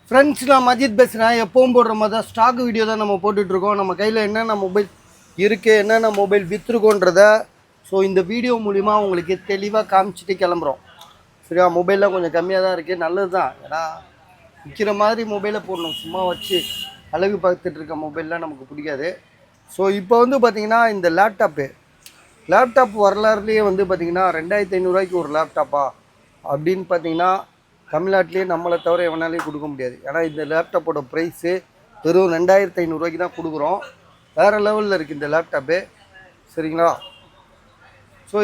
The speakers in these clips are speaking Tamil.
ஃப்ரெண்ட்ஸ், நான் மஜித் பேசுகிறேன். எப்பவும் போடுற மாதிரி தான் ஸ்டாக் வீடியோ தான் நம்ம போட்டுட்ருக்கோம். நம்ம கையில் என்னென்ன மொபைல் இருக்குது, என்னென்ன மொபைல் விற்றுருக்கோன்றத இந்த வீடியோ மூலிமா உங்களுக்கு தெளிவாக காமிச்சிட்டு கிளம்புறோம். சரியா? மொபைல்லாம் கொஞ்சம் கம்மியாக தான் இருக்குது, நல்லது தான். ஏன்னா விற்கிற மாதிரி மொபைலை போடணும், சும்மா வச்சு அழகு பார்த்துட்டு இருக்க மொபைல்லாம் நமக்கு பிடிக்காது. இப்போ பார்த்திங்கன்னா இந்த லேப்டாப் வரலாறுலேயே பார்த்திங்கன்னா 2500 ஒரு லேப்டாப்பா அப்படின்னு பார்த்திங்கன்னா தமிழ்நாட்டிலே நம்மளை தவிர எவனாலையும் கொடுக்க முடியாது. ஏன்னா இந்த லேப்டாப்போட ப்ரைஸு வெறும் 2500 தான் கொடுக்குறோம். வேறு லெவலில் இருக்குது இந்த லேப்டாப்பு. சரிங்களா?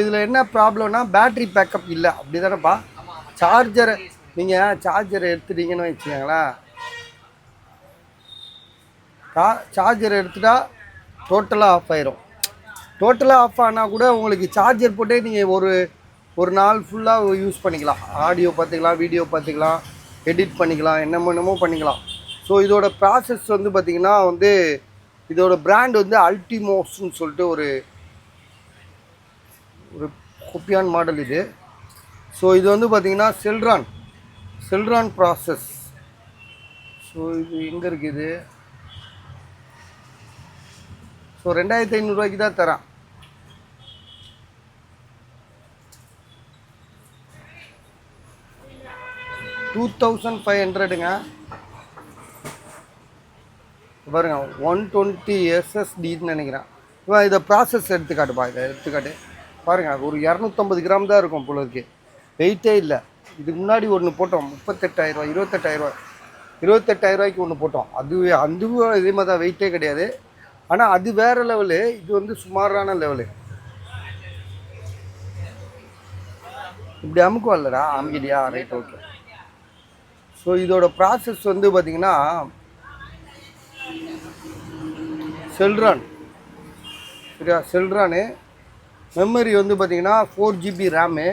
இதில் என்ன ப்ராப்ளம்னா பேட்ரி பேக்கப் இல்லை. அப்படி தானேப்பா? நீங்கள் சார்ஜரை எடுத்துட்டீங்கன்னு வச்சுக்கோங்களேன், சார்ஜரை எடுத்துட்டா டோட்டலாக ஆஃப் ஆயிரும். டோட்டலாக ஆஃப் ஆனால் கூட உங்களுக்கு சார்ஜர் போட்டே நீங்கள் ஒரு நாள் ஃபுல்லாக யூஸ் பண்ணிக்கலாம். ஆடியோ பார்த்துக்கலாம், வீடியோ பார்த்துக்கலாம், எடிட் பண்ணிக்கலாம், என்னமோ பண்ணிக்கலாம். இதோட ப்ராசஸ் பார்த்திங்கன்னா இதோட பிராண்ட் அல்டிமோஸ்ன்னு சொல்லிட்டு ஒரு கொப்பியான் மாடல் இது. இது பார்த்திங்கன்னா செல்ரான் ப்ராசஸ். இது எங்கே இருக்குது? 2500 தான் தரேன். $2500ங்க. பாருங்க, 120 SSDன்னு நினைக்கிறேன். இதை ப்ராசஸ் எடுத்துக்காட்டுப்பா. இதை எடுத்துக்காட்டு பாருங்கள். ஒரு 250 கிராம் தான் இருக்கும் போல இருக்கு. வெயிட்டே இல்லை. இதுக்கு முன்னாடி ஒன்று போட்டோம், 38,000 28,000 ஒன்று போட்டோம். அதுவும் இதே மாதிரி தான், வெயிட்டே கிடையாது. ஆனால் அது வேறு லெவலு, இது சுமாரான லெவலு. இப்படி அமுக்கும் இல்லைடா, அமுக்கிடியா? Right, okay. இதோட ப்ராசஸ் பார்த்திங்கன்னா செல்ரான். சரியா? செல்ரானு. மெமரி பார்த்திங்கன்னா 4GB ரேமு.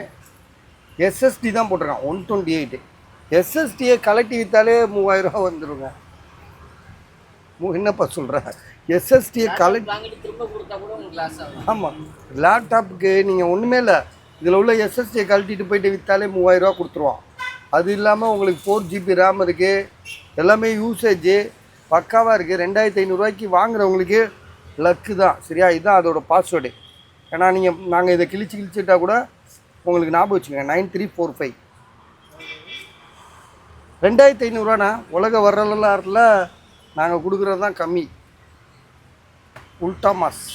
எஸ்எஸ்டி தான் போட்டிருக்கான், 128. எஸ்எஸ்டியை கலட்டி விற்றாலே 3000 வந்துடுங்க. என்னப்பா சொல்கிறேன்? எஸ்எஸ்டியை ஆமாம், லேப்டாப்புக்கு நீங்கள் ஒன்றுமே இல்லை, இதில் உள்ள எஸ்எஸ்டியை கழட்டிட்டு போயிட்டு விற்றாலே 3000 கொடுத்துருவான். அது இல்லாமல் உங்களுக்கு 4GB ரேம் இருக்குது. எல்லாமே யூசேஜு பக்காவாக இருக்குது. 2500 வாங்குறவங்களுக்கு லக்கு தான். சரியா? இதுதான் அதோட பாஸ்வேர்டு. ஏன்னா நாங்கள் இதை கிழிச்சிட்டா கூட உங்களுக்கு ஞாபகம் வச்சுக்கோங்க, 9345. 2500 உலக வரலாறுல நாங்கள் கொடுக்குறது தான் கம்மி. உல்டா மாஸ்.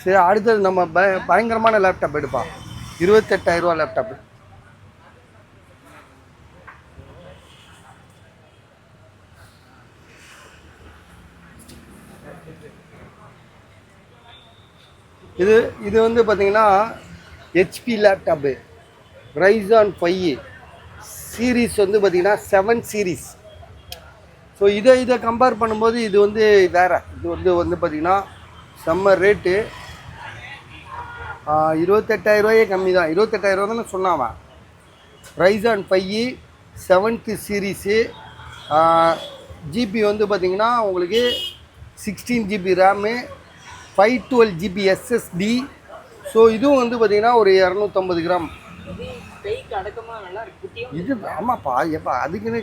சரி, அடுத்தது நம்ம பயங்கரமான லேப்டாப் எடுப்பா. 28,000 லேப்டாப்பு. இது பார்த்தீங்கன்னா ஹெச்பி லேப்டாப்பு. ரைசான் 5 சீரீஸ் பார்த்தீங்கன்னா 7 சீரீஸ். இதை கம்பேர் பண்ணும்போது இது வேறு. இது பார்த்திங்கன்னா செம்ம ரேட்டு. 28,000 கம்மி தான். 28,000 தானே சொன்னான். Ryzen 5 7th series. ஜிபி பார்த்திங்கன்னா உங்களுக்கு 16GB ரேமு, 512GB SSD. இதுவும் பார்த்திங்கன்னா ஒரு 250 கிராம். இது ஆமாப்பா. எப்பா அதுக்குன்னு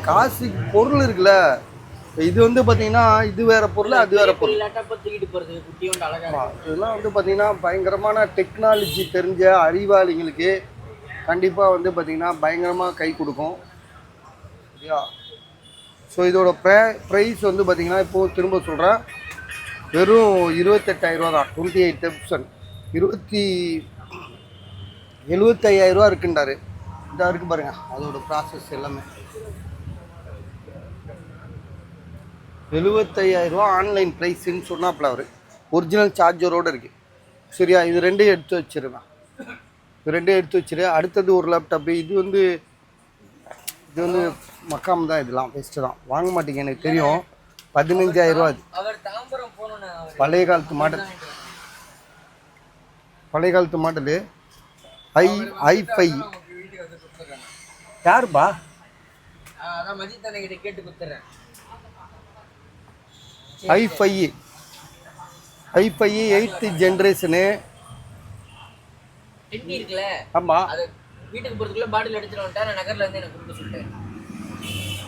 காசு பொருள் இருக்குல்ல. இது பார்த்தீங்கன்னா இது வேறு பொருள், அது வேறு பொருள். இதெல்லாம் பார்த்தீங்கன்னா பயங்கரமான டெக்னாலஜி தெரிஞ்ச அறிவாளிங்களுக்கு கண்டிப்பாக பார்த்தீங்கன்னா பயங்கரமாக கை கொடுக்கும். சரியா? இதோட ப்ரைஸ் பார்த்தீங்கன்னா இப்போது திரும்ப சொல்கிறேன், வெறும் 28,000 தான். 28,000. 75,000 இருக்குன்றாரு. இதாக இருக்குது பாருங்கள் அதோட ப்ராசஸ் எல்லாமே. 75,000 ஆன்லைன் ப்ரைஸுன்னு சொன்னாப்புல அவர். ஒரிஜினல் சார்ஜரோடு இருக்குது. சரியா? இது ரெண்டையும் எடுத்து வச்சிருவேன். அடுத்தது ஒரு லேப்டாப்பு. இது மக்காம் தான். இதெல்லாம் பெஸ்ட்டு தான். வாங்க மாட்டீங்க, எனக்கு தெரியும். 15,000 அது. பழைய காலத்து மாடலு. i5. யாருப்பா? i5 8th generation. டின்னி இருக்குல்ல, ஆமா அது வீட்டுக்கு போறதுக்குள்ள பாட்டில் எடுத்துட்டு வந்துட்டா, நான் நகர்ல வந்து எனக்கு கொடுக்க சொல்லிட்டேன்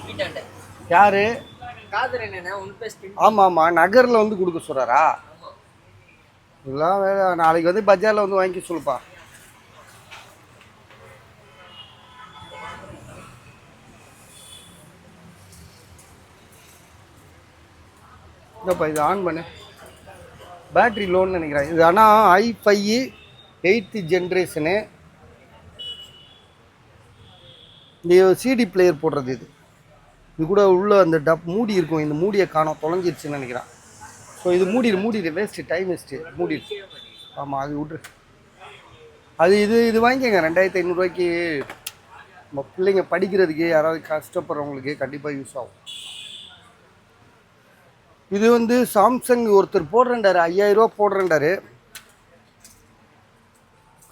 வீட்டாண்ட. யாரு? காதர் என்னன்னா ஒன் பிளஸ் டின்னி. ஆமா ஆமா, நகர்ல வந்து கொடுக்க சொல்றாரா? ஆமா. இதெல்லாம் வேற. நாளைக்கு வந்து பஜார்ல வந்து வாங்கி சொல்லுப்பா. இதப்பா இது ஆன் பண்ணு. பேட்ரி லோன்னு நினைக்கிறேன் இது. ஆனால் i5 8th ஜென்ரேஷனு. இந்த சிடி பிளேயர் போடுறது இது. இது கூட உள்ள அந்த மூடி இருக்கும், இந்த மூடியை காணோம், தொலைஞ்சிருச்சுன்னு நினைக்கிறேன். ஸோ இது மூடிடு வேஸ்ட்டு, டைம் வேஸ்ட்டு, மூடிடு. ஆமாம் அது விட்ரு. அது இது வாங்கிக்கங்க 2500 நம்ம பிள்ளைங்க படிக்கிறதுக்கு, யாராவது கஷ்டப்படுறவங்களுக்கு கண்டிப்பாக யூஸ் ஆகும். இது வந்து சாம்சங் ஒருத்தர் போடுறேன்டாரு, 5000 ரூபா போடுறேன்டாரு.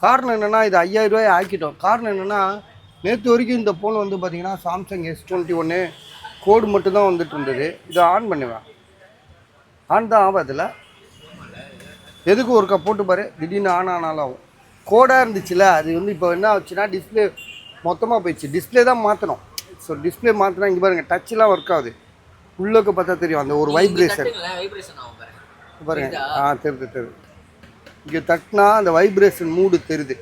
காரணம் என்னென்னா இது 5000 ரூபாய் ஆக்கிட்டோம். காரணம் என்னென்னா நேற்று வரைக்கும் இந்த ஃபோன் வந்து பார்த்திங்கன்னா சாம்சங் S21 கோடு மட்டும்தான் வந்துட்டு இருந்தது. இதை ஆன் பண்ணுவேன், ஆன் தான் ஆகாதுல்ல. எதுக்கு ஒருக்கா போட்டு பாரு, திடீர்னு ஆன் ஆனாலும் ஆகும். கோடாக இருந்துச்சுல்ல, அது வந்து இப்போ என்ன ஆச்சுன்னா டிஸ்பிளே மொத்தமாக போயிடுச்சு. டிஸ்பிளே தான் மாற்றணும். ஸோ டிஸ்பிளே மாற்றினா இங்கே பாருங்கள், டச்செலாம் ஒர்க் ஆகுது. உள்ளுக்கு பார்த்தா தெரியும் அந்த ஒரு வைப்ரேஷன் பாருங்க. தெரியுது. இங்கே தட்டினா அந்த வைப்ரேஷன் மூடு தெரியுது.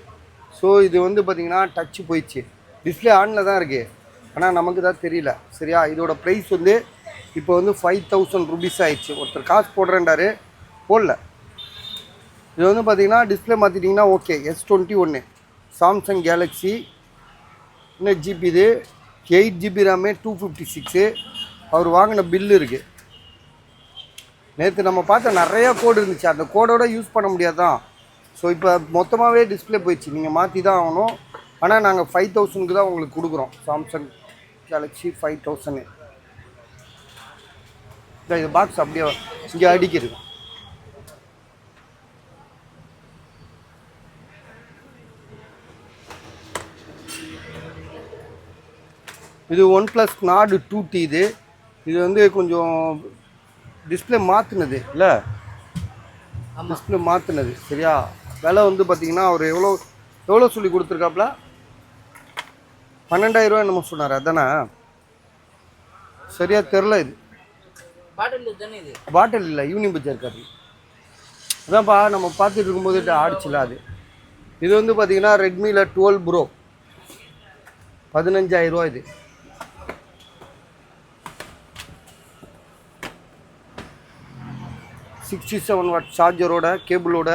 ஸோ இது வந்து பார்த்திங்கன்னா டச்சு போயிடுச்சு. டிஸ்பிளே ஆனில் தான் இருக்குது, ஆனால் நமக்கு தான் தெரியல. சரியா? இதோட ப்ரைஸ் வந்து இப்போ வந்து 5000 rupees ஆயிடுச்சு. ஒருத்தர் காசு போடுறேன்டாரு, போடல. இது வந்து பார்த்திங்கன்னா டிஸ்பிளே மாற்றிட்டிங்கன்னா ஓகே. S21 Samsung Galaxy. என்ன ஜிபி இது? 8GB RAM, 256. அவர் வாங்கின பில்லு இருக்குது. நேற்று நம்ம பார்த்த நிறையா கோடு இருந்துச்சு, அந்த கோடோட யூஸ் பண்ண முடியாதான். ஸோ இப்போ மொத்தமாகவே டிஸ்பிளே போயிடுச்சு, நீங்கள் மாற்றி தான் ஆகணும். ஆனால் நாங்கள் 5000க்கு தான் உங்களுக்கு கொடுக்குறோம். Samsung Galaxy 5000. இது பாக்ஸ் அப்படியே இங்கே அடிக்கிறது. இது OnePlus Nord 2T. இது வந்து கொஞ்சம் டிஸ்பிளே மாற்றினது இல்லை, டிஸ்பிளே மாற்றினது. சரியா? விலை வந்து பார்த்திங்கன்னா அவர் எவ்வளோ சொல்லி கொடுத்துருக்காப்புல? 12000 ரூபா என்னமோ சொன்னார், அதானே? சரியாக தெரில. இது பாட்டில் இல்லை, யூனியன் பட்ஜெட் இருக்காது. அதான்ப்பா நம்ம பார்த்துட்டு இருக்கும்போது ஆடிச்சுல அது. இது வந்து பார்த்திங்கன்னா ரெட்மியில் 12 Pro 15000 ரூபா. இது 67 வாட் சார்ஜரோட கேபிளோட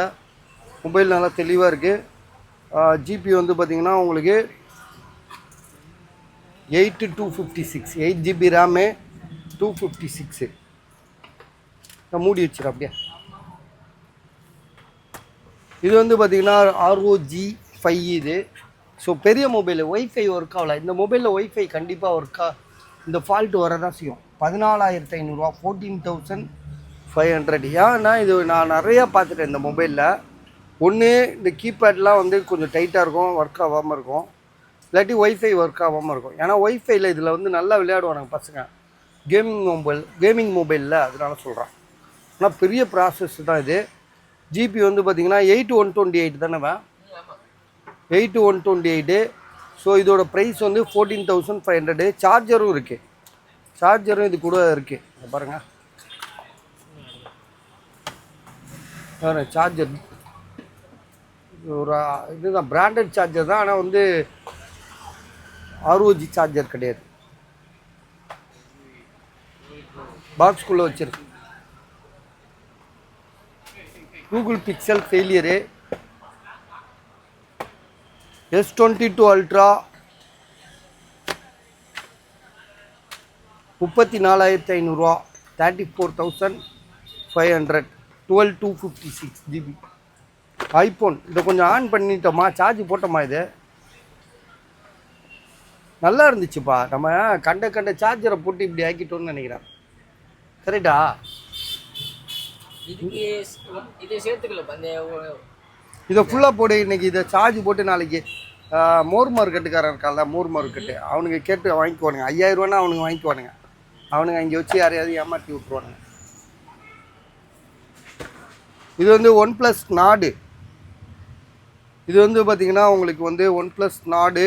மொபைல் நல்லா தெளிவாக இருக்குது. ஜிபி வந்து பார்த்திங்கன்னா உங்களுக்கு 8256, 8GB ரேமு, 256. நான் மூடி வச்சுருக்கேன் அப்படியே. இது வந்து பார்த்திங்கன்னா ROG 5 இது. ஸோ பெரிய மொபைலு, ஒய்ஃபை ஒர்க் ஆகல. இந்த மொபைலில் ஒய்ஃபை கண்டிப்பாக இந்த ஃபால்ட்டு வரதான் செய்யும். 14500 ரூபா, 14500. ஏன்னா இது நான் நிறையா பார்த்துட்டேன் இந்த மொபைலில். ஒன்று இந்த கீபேட்லாம் வந்து கொஞ்சம் டைட்டாக இருக்கும், ஒர்க் ஆகாமல் இருக்கும். இல்லாட்டி ஒய்ஃபை ஒர்க் ஆகாமல் இருக்கும். ஏன்னா ஒய்ஃபைல இதில் வந்து நல்லா விளையாடுவானுங்க பசங்க, கேமிங் மொபைலில், அதனால சொல்கிறேன். ஆனால் பெரிய ப்ராசஸ் தான் இது. ஜிபி வந்து பார்த்திங்கன்னா 8128 தானே? 8128. ஸோ இதோட ப்ரைஸ் வந்து 14500. சார்ஜரும் இருக்குது, சார்ஜரும் இது கூட இருக்குது பாருங்கள். சார்ஜர் ஒரு இதுதான், பிராண்டட் சார்ஜர் தான். ஆனால் வந்து ROG சார்ஜர் கிடையாது. பாக்ஸ்குள்ளே வச்சிருக்கு. Google pixel failure. S22 Ultra 34500 ரூபா, 34500. 12256 GB ஐஃபோன். இதை கொஞ்சம் ஆன் பண்ணிட்டோமா, சார்ஜ் போட்டோமா, இது நல்லா இருந்துச்சுப்பா. நம்ம கண்ட சார்ஜரை போட்டு இப்படி ஆக்கிட்டோன்னு நினைக்கிறேன். கரெக்டா? இதை ஃபுல்லாக போடு. இன்றைக்கி இதை சார்ஜ் போட்டு நாளைக்கு மோர் மார்க்கெட்டுக்காரன் இருக்கான்ல, மோர் மார்க்கெட்டு, அவனுங்க கேட்டு வாங்கிக்குவானுங்க. 5000 ரூபான்னா அவனுங்க வாங்கிக்குவானுங்க. அவனுங்க இங்கே வச்சு யாரையாவது ஏமாற்றி விட்ருவானுங்க. இது வந்து OnePlus Nord. இது வந்து பார்த்தீங்கன்னா உங்களுக்கு வந்து ஒன் ப்ளஸ் நாடு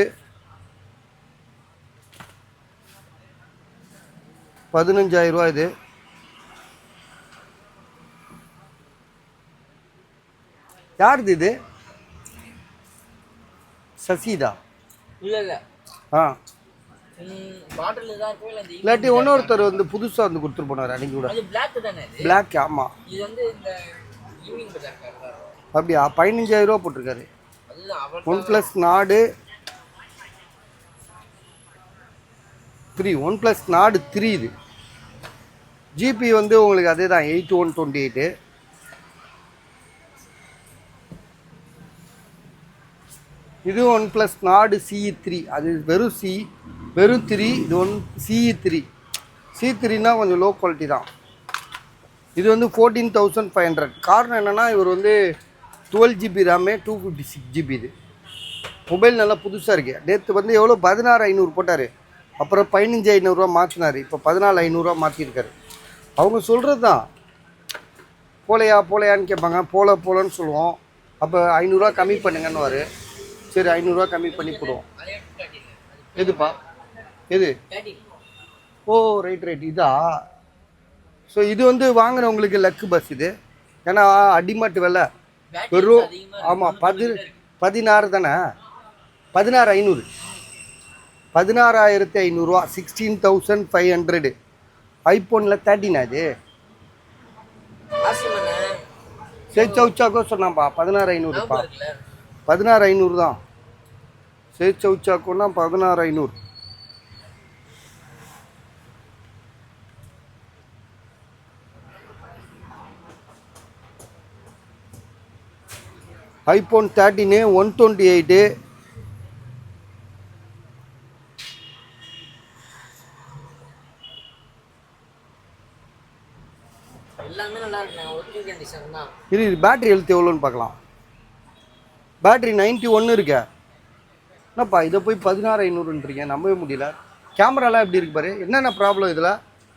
15,000 ரூபா. இது யாருது இது? சசிதா? இல்ல ஆ, பாட்டில் தான் இருக்கும். இல்ல இந்த இல்லாட்டி இன்னொருத்தர் வந்து புதுசாக வந்து கொடுத்துட்டு போனார் அன்றைக்கி கூட. அது Black தானே இது? பிளாக். ஆமாம். இது வந்து இந்த ஈவினிங் பஜார் கார். அப்படியா? 15,000 ரூபா போட்டிருக்காரு. அதுதான் அவர் ஒன் ப்ளஸ் நாடு 3, ஒன் ப்ளஸ் நாடு 3. இது ஜிபி வந்து உங்களுக்கு அதே தான் 8128. இது ஒன் ப்ளஸ் நாடு CE3. அது வெறும் வெறும் 3. இது CE3. C3னா கொஞ்சம் லோ குவாலிட்டி தான். இது வந்து 14,500. காரணம் என்னென்னா இவர் வந்து 12 GB ரேமு 256 GB. இது மொபைல் நல்லா புதுசாக இருக்குது. நேற்று வந்து எவ்வளோ 16,500 போட்டார். அப்புறம் 15,500 ரூபா மாற்றினார். இப்போ 14,500 ரூபா மாற்றிருக்காரு. அவங்க சொல்கிறது தான். போலையான்னு கேட்பாங்க. போலன்னு சொல்லுவோம். அப்போ 500 ரூபா கம்மி பண்ணுங்கன்னு. சரி 500 ரூபா கம்மி பண்ணி போடுவோம். எதுப்பா? எது? ஓ ரைட் இதா? ஸோ இது வந்து வாங்குறவங்களுக்கு லக்கு பஸ் இது. ஏன்னா அடிமாட்டு விலை வெறும். ஆமாம் 16 தானே? 16,500. 16,500 ரூபா. 16,500. ஐஃபோனில் 13 அது. சரி சவுச்சாக்கோ சொன்னாப்பா 16,500. 16,500 தான். சரி சவுச்சாக்கோன்னா 16,500. ஐஃபோன் 13 128. எல்லாமே நல்லா இருக்கு. ஒர்க்கிங் கண்டிஷன் தான். இது பேட்டரி ஹெல்த் எவ்வளோன்னு பார்க்கலாம். பேட்டரி 91 இருக்கே. என்னப்பா இதை போய் 16,500ன்றீங்க? நம்பவே முடியல. கேமராலாம் எப்படி இருக்கு பாரு. என்னென்ன ப்ராப்ளம் இதில்?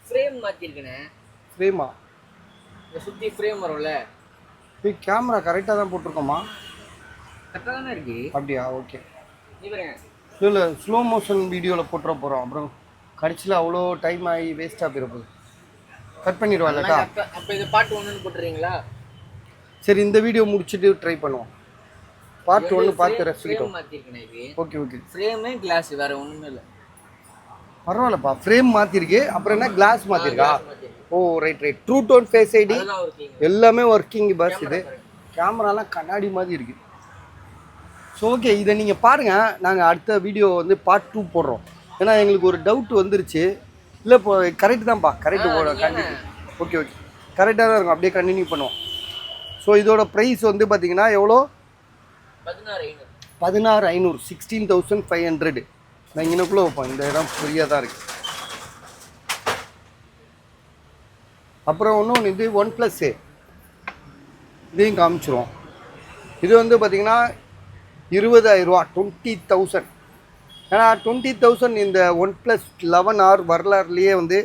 ஃப்ரேம் மாற்றிருக்கேனே. ஃப்ரேமா? இந்த சுற்றி ஃப்ரேம் வரும்ல. கேமரா கரெக்டாக தான் போட்டிருக்கோமா? கரெக்டாக தானே இருக்கு. அப்படியா? ஓகே. நீ பாருங்க. இல்லை ஸ்லோ மோஷன் வீடியோவில் போட்டுற போகிறோம். அப்புறம் கடைசியில் அவ்வளோ டைம் ஆகி வேஸ்ட்டாக போயிடப்போகுது. கட் பண்ணிடுவாங்கக்கா. அப்போ இது பார்ட் 1ன்னு போட்டுறீங்களா? சரி இந்த வீடியோ முடிச்சுட்டு ட்ரை பண்ணுவோம். பார்ட் 1 பார்த்து ரசிக்கிட்டோம். ஓகே. ஃப்ரேமே கிளாஸ் வேற ஒன்றும் இல்லை. பரவாயில்லப்பா. ஃப்ரேம் மாற்றிருக்கு. அப்புறம் என்ன கிளாஸ் மாற்றிருக்கா? Oh right. True tone face ID எல்லாமே ஒர்க்கிங் பஸ். இது கேமராலாம் கண்ணாடி மாதிரி இருக்குது. ஸோ ஓகே இதை நீங்கள் பாருங்கள். நாங்கள் அடுத்த வீடியோ வந்து பார்ட் 2 போடுறோம். ஏன்னா எங்களுக்கு ஒரு டவுட் வந்துருச்சு. இல்லை இப்போ கரெக்டு தான்ப்பா. Correct continue. ஓகே கரெக்டாக தான் இருக்கும். அப்படியே கண்டினியூ பண்ணுவோம். ஸோ இதோட ப்ரைஸ் வந்து பார்த்தீங்கன்னா எவ்வளோ? 16,500. 16,500. நான் இங்கனக்குள்ளே வைப்பேன். இந்த இடம் ஃப்ரீயாக தான் இருக்குது. அப்புறம் இன்னொன்று இது ஒன் ப்ளஸ்ஸு. இதையும் காமிச்சிருவோம். இது வந்து பார்த்தீங்கன்னா 20,000 ரூபா. 20,000. ஏன்னா 20,000 இந்த ஒன் ப்ளஸ் 11R வரலாறுலேயே வந்து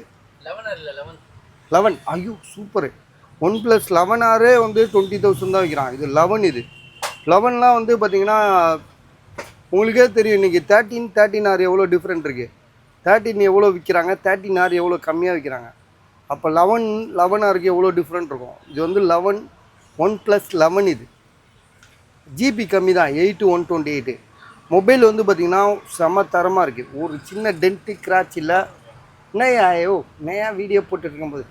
11. ஐயோ சூப்பரு. ஒன் ப்ளஸ் 11R வந்து 20,000 தான் விற்கிறான். இது 11. இது 11லாம் வந்து பார்த்தீங்கன்னா உங்களுக்கே தெரியும். இன்றைக்கி 13R எவ்வளோ டிஃப்ரெண்ட் இருக்குது. 13 எவ்வளோ விற்கிறாங்க, 13R எவ்வளோ கம்மியாக விற்கிறாங்க. அப்போ 11Rக்கு எவ்வளோ டிஃப்ரெண்ட் இருக்கும். இது வந்து 11 ஒன் ப்ளஸ் 11. இது ஜிபி கம்மி தான் 8128. மொபைல் வந்து பார்த்திங்கன்னா செம தரமாக இருக்குது. ஒரு சின்ன டென்ட்டு கிராச் இல்லை. நையா வீடியோ போட்டுருக்கும்போது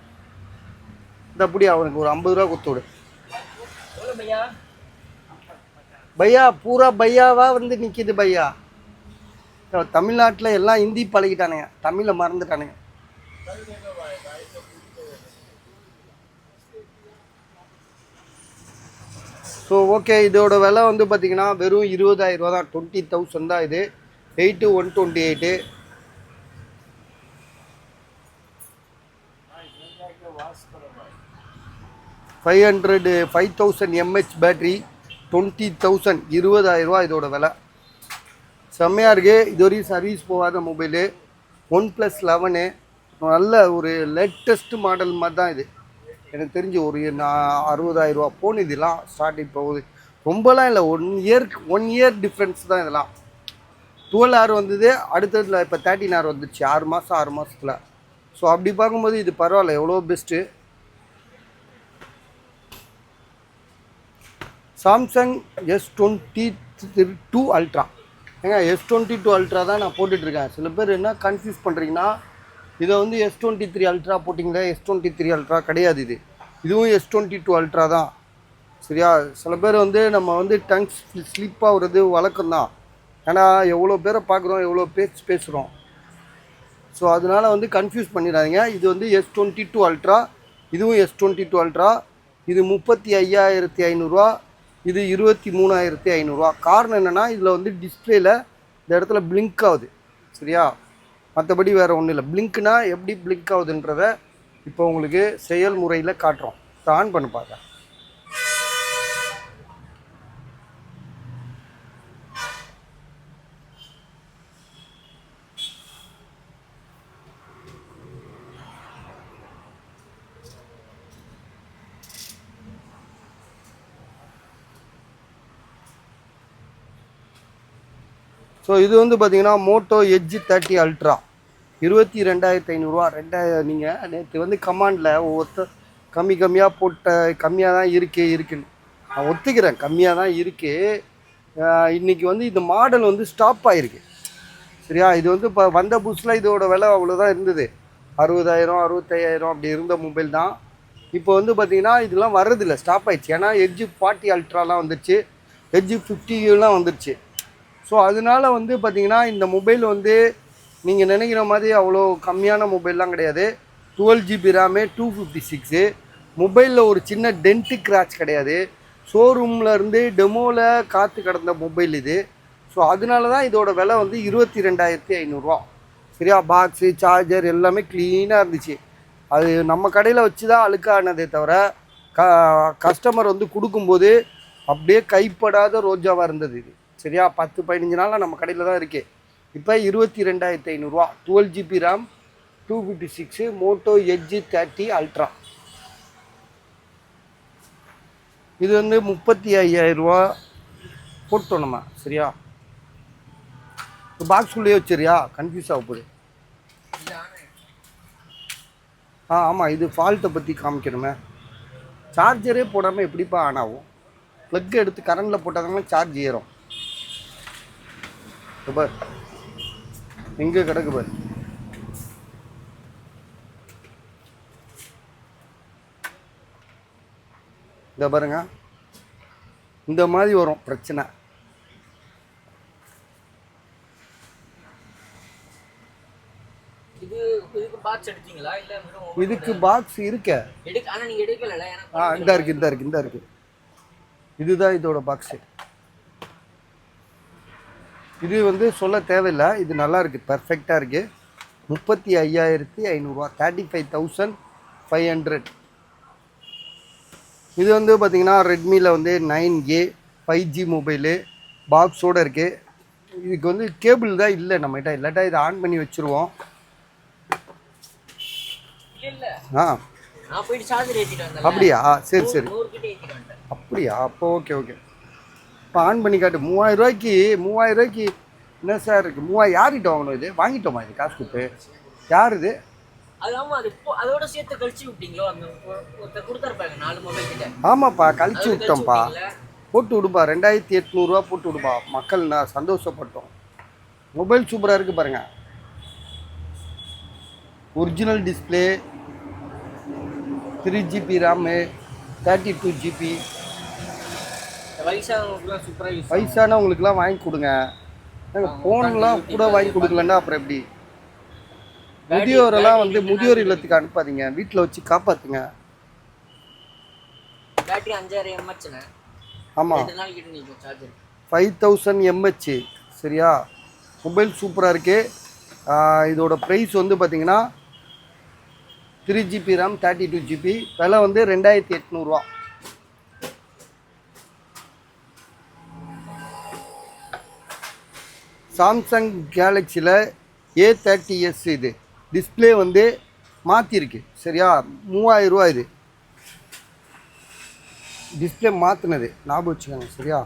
இந்த அப்படியே அவனுக்கு ஒரு 50 ரூபா கொடுத்து விடு. பையா பூரா பையாவா வந்து நிற்கிது பையா. தமிழ்நாட்டில் எல்லாம் ஹிந்தி பழகிட்டானுங்க, தமிழை மறந்துட்டானுங்க. ஸோ ஓகே இதோட விலை வந்து பார்த்திங்கன்னா வெறும் 20,000 ரூபா தான். 20,000 தான். இது 8128. $500 5000 mAh பேட்ரி. 20,000. 20,000 ரூபா இதோட விலை. செம்மையாக இருக்குது. இது வரையும் சர்வீஸ் போகாத மொபைலு. ஒன் ப்ளஸ் 11 நல்ல ஒரு லேட்டஸ்ட் மாடல் மாதிரி தான் இது. எனக்கு தெரிஞ்சு ஒரு 60,000 ரூபா ஃபோன். இதெல்லாம் ஸ்டார்டிங் போகுது. ரொம்பலாம் இல்லை, 1 இயர் டிஃப்ரென்ஸ் தான் இதெல்லாம். 12R வந்தது, அடுத்ததில் இப்போ 13R வந்துடுச்சு 6 மாதத்தில். ஸோ அப்படி பார்க்கும்போது இது பரவாயில்ல, எவ்வளோ பெஸ்ட்டு. Samsung S22 ultra. ஏங்க S22 அல்ட்ரா தான் நான் போட்டுட்ருக்கேன். சில பேர் என்ன கன்ஃபியூஸ் பண்ணுறீங்கன்னா, இதை வந்து S23 அல்ட்ரா போட்டிங்களா, S23 அல்ட்ரா கிடையாது. இதுவும் S22 அல்ட்ரா தான். சரியா? சில பேர் வந்து நம்ம வந்து டங் ஸ்லிப் ஆகுறது வழக்கம் தான். ஏன்னா எவ்வளோ பேரை பார்க்குறோம், எவ்வளோ பேசுகிறோம். ஸோ அதனால் வந்து கன்ஃபியூஸ் பண்ணிடாதீங்க. இது வந்து S22 அல்ட்ரா, இதுவும் S22 அல்ட்ரா. இது 35,500, இது 23,500. காரணம் என்னென்னா, இதில் வந்து டிஸ்பிளேயில் இந்த இடத்துல பிளிங்க் ஆகுது. சரியா? மற்றபடி வேறு ஒன்றும் இல்லை. பிளிங்க்னா எப்படி பிளிங்க் ஆகுதுன்றத இப்போ உங்களுக்கு செயல்முறையில் காட்டுறோம். ஆன் பண்ணி பார்க்க. ஸோ இது வந்து பார்த்தீங்கன்னா மோட்டோ எட்ஜ் 30 அல்ட்ரா 22,500. நீங்கள் நேற்று வந்து கமாண்டில் ஒவ்வொருத்தர் கம்மியாக போட்ட, கம்மியாக தான் இருக்குன்னு நான் ஒத்துக்கிறேன், கம்மியாக தான் இருக்குது. இன்றைக்கி வந்து இந்த மாடல் வந்து ஸ்டாப் ஆகிருக்கு. சரியா? இது வந்து இப்போ வந்த புதுசில் இதோட விலை அவ்வளோதான் இருந்தது, 60,000 65,000 அப்படி இருந்த மொபைல் தான். இப்போ வந்து பார்த்திங்கன்னா இதெல்லாம் வர்றதில்லை, ஸ்டாப் ஆகிடுச்சு. ஏன்னா எட்ஜ் 40 அல்ட்ராலாம் வந்துடுச்சு, எட்ஜ் 50 வந்துடுச்சு. ஸோ அதனால் வந்து பார்த்திங்கன்னா இந்த மொபைல் வந்து நீங்கள் நினைக்கிற மாதிரி அவ்வளோ கம்மியான மொபைல்லாம் கிடையாது. 12GB RAM, 256. மொபைலில் ஒரு சின்ன டென்ட்டு கிராச் கிடையாது. ஷோரூமில் இருந்து டெமோவில் காற்று கடந்த மொபைல் இது. ஸோ அதனால தான் இதோட விலை வந்து 22,500. சரியா? பாக்ஸு, சார்ஜர் எல்லாமே க்ளீனாக இருந்துச்சு. அது நம்ம கடையில் வச்சு தான் அழுக்கானதே தவிர கஸ்டமர் வந்து கொடுக்கும்போது அப்படியே கைப்படாத ரோஜாவாக இருந்தது இது. சரியா? 10-15 நாளாக நம்ம கடையில் தான் இருக்குது. இப்போ 22,500. 12GB RAM, 256, Moto edge 30 ultra. இது வந்து 35,000 போட்டோம் நம்ம. சரியா? பாக்ஸ்குள்ளேயே வச்சுரியா, கன்ஃபியூஸ் ஆக போகுது. ஆமாம், இது ஃபால்ட்டை பற்றி காமிக்கணுமே. சார்ஜரே போடாமல் எப்படிப்பா ஆன் ஆகும்? ப்ளக் எடுத்து கரண்டில் போட்டாங்கன்னா சார்ஜ் ஏறும். பார் எங்கே கிடக்கு பார். இந்த பாருங்க, இந்த மாதிரி வரும் பிரச்சனை. இதுக்கு பாக்ஸ் இருக்க. இந்த இருக்கு. இதுதான் இதோட பாக்ஸு. இது வந்து சொல்ல தேவையில்லை, இது நல்லா இருக்குது, பர்ஃபெக்டாக இருக்குது. 35,500, 35,500. இது வந்து பார்த்திங்கன்னா ரெட்மியில் வந்து 9A 5G மொபைலு பாக்ஸோடு இருக்குது. இதுக்கு வந்து கேபிள் தான் இல்லை நம்மகிட்ட, இல்லாட்டா இதை ஆன் பண்ணி வச்சுருவோம். அப்படியா? சரி. அப்படியா? அப்போ ஓகே. இப்போ ஆன் பண்ணி காட்டு. 3000 என்ன சார் இருக்குது? 3000 யார்கிட்ட வாங்கணும்? இது வாங்கிட்டோமா? இது காசு கொடுத்து யார் இது? ஆமாப்பா, கழிச்சு விட்டோம்ப்பா. போட்டு விடுப்பா, 2,800 போட்டு விடுப்பா. மக்கள் நான் சந்தோஷப்பட்டோம். மொபைல் சூப்பராக இருக்குது பாருங்கள். Original display, 3GB RAM, 32GB. வயசானவங்களுக்குலாம் வாங்கி கொடுங்க. ஃபோன்லாம் கூட வாங்கி கொடுக்கலன்னா அப்புறம் எப்படி? முதியோரெல்லாம் வந்து முதியோர் இல்லத்துக்கு அனுப்பாதீங்க, வீட்டில் வச்சு காப்பாற்றுங்க. ஆமாம், 5000 mAh. சரியா? மொபைல் சூப்பராக இருக்குது. இதோட ப்ரைஸ் வந்து பார்த்திங்கன்னா 3GB ரேம், 32GB. விலை வந்து 2,800. சாம்சங் கேலக்ஸியில் A30s. இது டிஸ்பிளே வந்து மாற்றிருக்கு. சரியா? 3000 இது. டிஸ்பிளே மாற்றினது ஞாபகம் வச்சுக்கோங்க சரியா.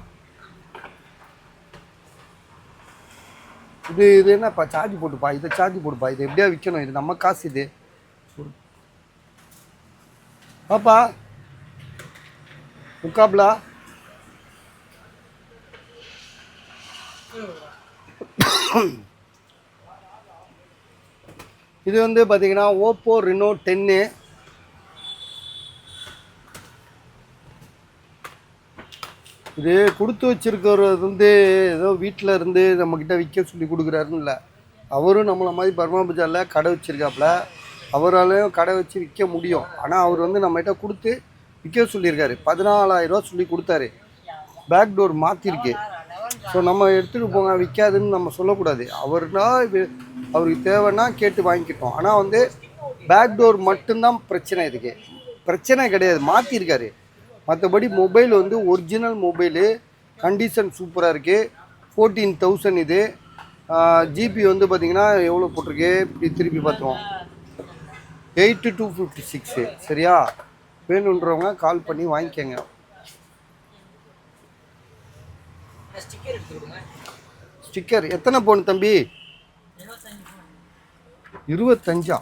இது என்னப்பா சார்ஜ் போட்டுப்பா, இதை சார்ஜ் போட்டுப்பா, இது எப்படியா விற்கணும், இது நம்ம காசு இது. பாப்பா முக்காப்லா இது வந்து பார்த்தீங்கன்னா ஓப்போ ரெனோ 10. இது கொடுத்து வச்சிருக்கிறது வந்து ஏதோ வீட்டில் இருந்து நம்மக்கிட்ட விற்க சொல்லி கொடுக்குறாருன்னு இல்லை, அவரும் நம்மளை மாதிரி பர்மா பஜாரில் கடை வச்சுருக்காப்புல, அவராலையும் கடை வச்சு விற்க முடியும். ஆனால் அவர் வந்து நம்மகிட்ட கொடுத்து விற்க சொல்லியிருக்காரு. 14,000 ரூபா சொல்லி கொடுத்தாரு. Back door மாற்றிருக்கு. ஸோ நம்ம எடுத்துகிட்டு போங்க, விற்காதுன்னு நம்ம சொல்லக்கூடாது. அவருக்கு தேவைன்னா கேட்டு வாங்கிக்கிட்டோம். ஆனால் வந்து பேக் டோர் மட்டும்தான் பிரச்சனை. இதுக்கு பிரச்சனை கிடையாது, மாற்றிருக்காரு. மற்றபடி மொபைல் வந்து ஒரிஜினல் மொபைலு, கண்டிஷன் சூப்பராக இருக்குது. 14,000 இது. ஜிபி வந்து பார்த்திங்கன்னா எவ்வளோ போட்டிருக்கு, இப்படி திருப்பி பார்த்துருவோம், 8256 சரியா. வேணுன்றவங்க கால் பண்ணி வாங்கிக்கோங்க. ஸ்டிக்கர் எத்தனை போன் தம்பி? 25.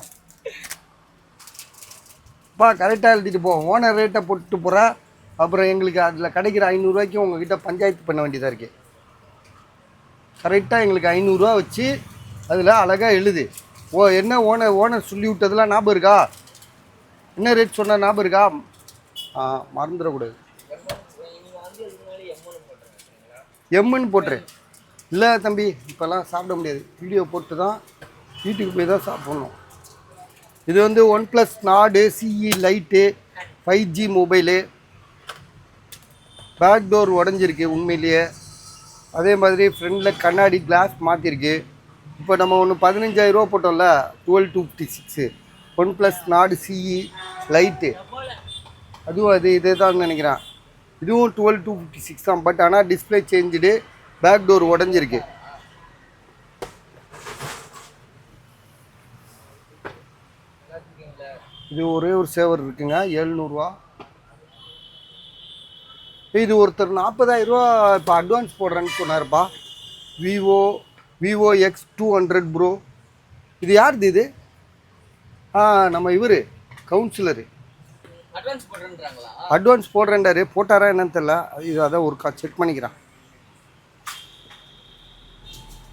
பா கரெக்டாக எழுதிட்டு போ, ஓனர் ரேட்டை போட்டு போகிற. அப்புறம் எங்களுக்கு அதில் கிடைக்கிற 500 ரூபாய்க்கு உங்ககிட்ட பஞ்சாயத்து பண்ண வேண்டியதாக இருக்குது. கரெக்டாக எங்களுக்கு 500 ரூபா வச்சு அதில் அழகாக எழுது. என்ன ஓனர் சொல்லி விட்டதெல்லாம் ஞாபகம் இருக்கா? என்ன ரேட் சொன்னால் ஞாபகம் இருக்கா? மறந்துடக்கூடாது. எம்முன்னு போட்டுரு. இல்லை தம்பி இப்போல்லாம் சாப்பிட முடியாது, வீடியோ போட்டு தான் வீட்டுக்கு போய் தான் சாப்பிட்ணும். இது வந்து OnePlus Nord CE lite 5G mobile. Back door உடஞ்சிருக்கு உண்மையிலேயே. அதே மாதிரி ஃப்ரண்டில் கண்ணாடி கிளாஸ் மாற்றிருக்கு. இப்போ நம்ம ஒன்று 15,000 ரூபா போட்டோம்ல, 12,256 OnePlus Nord CE லைட்டு, அதுவும் இதே தான் நினைக்கிறேன். இதுவும் 12,256 தான். பட் ஆனால் டிஸ்பிளே சேஞ்சுடு, பேக் டோர் உடஞ்சிருக்கு. இது ஒரே ஒரு சேவர் இருக்குங்க, 700 ரூபா. இது ஒருத்தர் 40,000 ரூபா இப்போ அட்வான்ஸ் போடுறேன்னு சொன்னார்ப்பா. Vivo X200 bro. இது யாருது இது? நம்ம இவர் கவுன்சிலரு அட்வான்ஸ் போடுறேன்டாரு. போட்டாரா என்னன்னு தெரியல. இது அதான் ஒரு செக் பண்ணிக்கிறான்.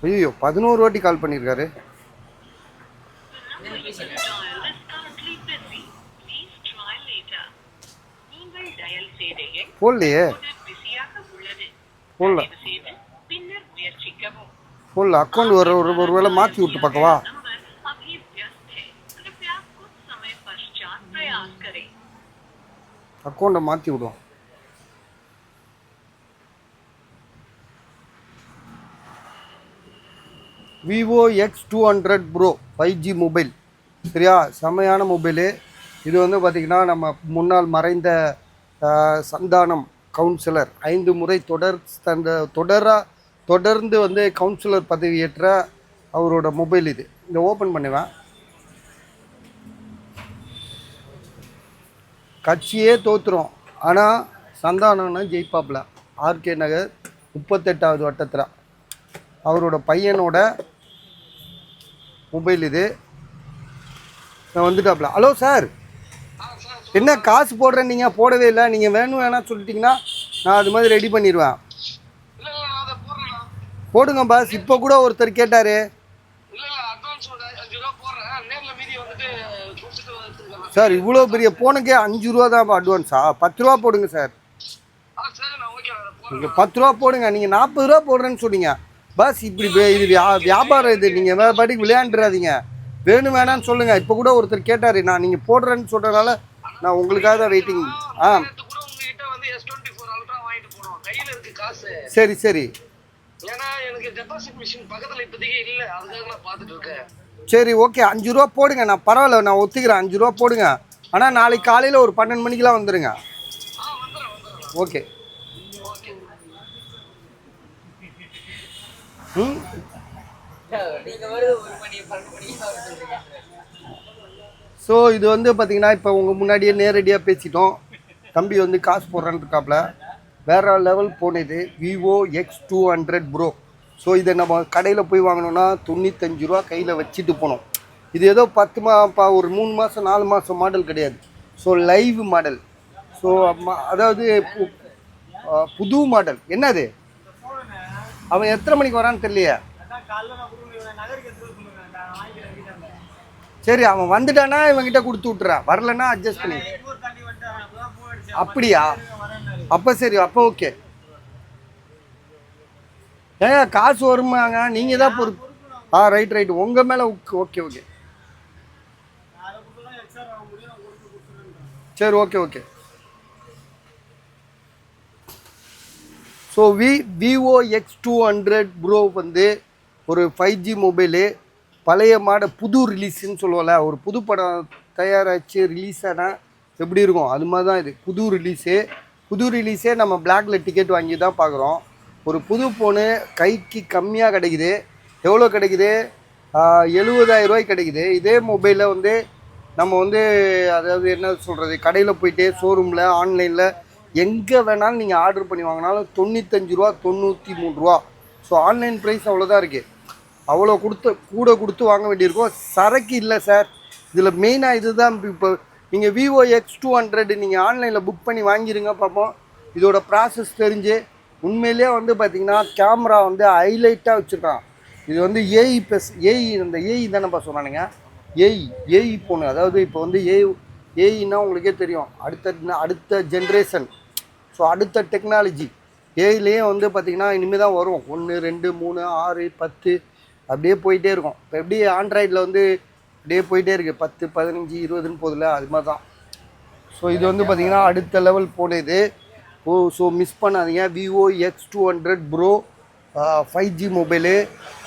ஐயோ 11 வாட்டி கால் பண்ணியிருக்காரு. போடலையே, போடல. அக்கௌண்ட் ஒரு வேளை மாற்றி விட்டு பார்க்கவா? அக்கௌண்ட்டை மாற்றி விடுவோம். Vivo X200 bro 5G mobile சரியா, செமையான மொபைலு. இது வந்து பார்த்திங்கன்னா நம்ம முன்னாள் மறைந்த சந்தானம் கவுன்சிலர் 5 முறை தொடர்ந்து வந்து கவுன்சிலர் பதவி ஏற்ற அவரோட மொபைல் இது. இதை ஓப்பன் பண்ணுவேன். கட்சியே தோற்றுரும், ஆனால் சந்தானம்னா ஜெயிப்பாப்பில். ஆர்கே நகர் 38வது வட்டத்தில் அவரோட பையனோட மொபைல் இது. நான் வந்துட்டாப்ல. ஹலோ சார், என்ன காசு போடுறேன், நீங்கள் போடவே இல்லை. நீங்கள் வேணாம் சொல்லிட்டீங்கன்னா நான் அது மாதிரி ரெடி பண்ணிடுவேன். போடுங்க பாஸ். இப்போ கூட ஒருத்தர் கேட்டார். சார் இவ்வளோ பெரிய ஃபோனுக்கே 5 ரூபா தான் அட்வான்ஸா? 10 ரூபா போடுங்க சார். நீங்கள் 10 ரூபா போடுங்க. நீங்கள் 40 ரூபா போடுறேன்னு சொன்னீங்க பாஸ். இப்படி இது வியாபாரம் இது. நீங்கள் வேறு பாட்டுக்கு விளையாண்டுறாதீங்க. வேணான்னு சொல்லுங்கள். இப்போ கூட ஒருத்தர் கேட்டார். நான் நீங்கள் போடுறேன்னு சொல்கிறதுனால நான் உங்களுக்காக தான் வெயிட்டிங். சரி சரி சரி ஓகே. 5 ரூபா போடுங்க. நான் பரவாயில்ல, நான் ஒத்துக்கிறேன். 5 ரூபா போடுங்க. ஆனால் நாளைக்கு காலையில் ஒரு 12 மணிக்கெலாம் வந்துடுங்க. ஓகே. ஸோ இது வந்து பார்த்திங்கன்னா இப்போ உங்கள் முன்னாடியே நேரடியாக பேசிட்டோம். தம்பி வந்து காசு போடுறேன்னு இருக்காப்புல. வேறு லெவல் போனது விவோ X200 ப்ரோ. ஸோ இதை நம்ம கடையில் போய் வாங்கினோன்னா 95 ரூபா கையில் வச்சுட்டு போனோம். இது ஏதோ 10 ஒரு 3 மாதம் 4 மாதம் மாடல் கிடையாது. So live model. ஸோ அதாவது புது மாடல். என்னது அவன் எத்தனை மணிக்கு வரான்னு தெரியலையே. சரி அவன் வந்துட்டானா இவன்கிட்ட கொடுத்து விட்டுறேன், வரலன்னா அட்ஜஸ்ட் பண்ணி. அப்படியா? அப்போ சரி, அப்போ ஓகே. ஏங்க காசு வருமாங்க, நீங்கள் தான் பொறுப்பு. ரைட் உங்கள் மேலே ஓகே ஓகே சரி okay. So Vivo X200 bro வந்து ஒரு 5G மொபைலு. பழைய புது ரிலீஸுன்னு சொல்லுவோம்ல, ஒரு புது படம் தயாராச்சு ரிலீஸ் ஆனால் எப்படி இருக்கும் அது மாதிரி தான் இது. புது ரிலீஸே நம்ம பிளாக்ல டிக்கெட் வாங்கி தான் பார்க்குறோம். ஒரு புது ஃபோனு கைக்கு கம்மியாக கிடைக்குது. எவ்வளோ கிடைக்குது? 70,000 ரூபாய்க்கு கிடைக்குது. இதே மொபைலில் வந்து நம்ம வந்து அதாவது என்ன சொல்கிறது, கடையில் போய்ட்டு ஷோரூமில் ஆன்லைனில் எங்கே வேணாலும் நீங்கள் ஆர்டர் பண்ணி வாங்கினாலும் 95 ரூபா 93 ரூபா. ஸோ ஆன்லைன் ப்ரைஸ் அவ்வளோதான் இருக்குது. அவ்வளோ கூட கொடுத்து வாங்க வேண்டியிருக்கும். சரக்கு இல்லை சார் இதில். மெயினாக இது தான். இப்போ நீங்கள் விவோ X200 நீங்கள் ஆன்லைனில் புக் பண்ணி வாங்கிடுங்க பார்ப்போம். இதோட ப்ராசஸ் தெரிஞ்சு உண்மையிலே வந்து பார்த்திங்கன்னா கேமரா வந்து ஹைலைட்டாக வச்சுருக்கான். இது வந்து ஏஇ இந்த ஏஇ தானேப்பா சொன்னானுங்க. AE phone. அதாவது இப்போ வந்து ஏஇன்னா உங்களுக்கே தெரியும், அடுத்த ஜென்ரேஷன். ஸோ அடுத்த டெக்னாலஜி ஏஇலேயே வந்து பார்த்திங்கன்னா இனிமேல் தான் வரும். 1 2 3 6 10 அப்படியே போயிட்டே இருக்கும். இப்போ எப்படி ஆண்ட்ராய்டில் வந்து அப்படியே போயிட்டே இருக்குது 10 15 20ன்னு போதில்ல, அது மாதிரி தான். ஸோ இது வந்து பார்த்திங்கன்னா அடுத்த லெவல் போனது. ஸோ மிஸ் பண்ணாதீங்க. Vivo X200 bro 5G mobile.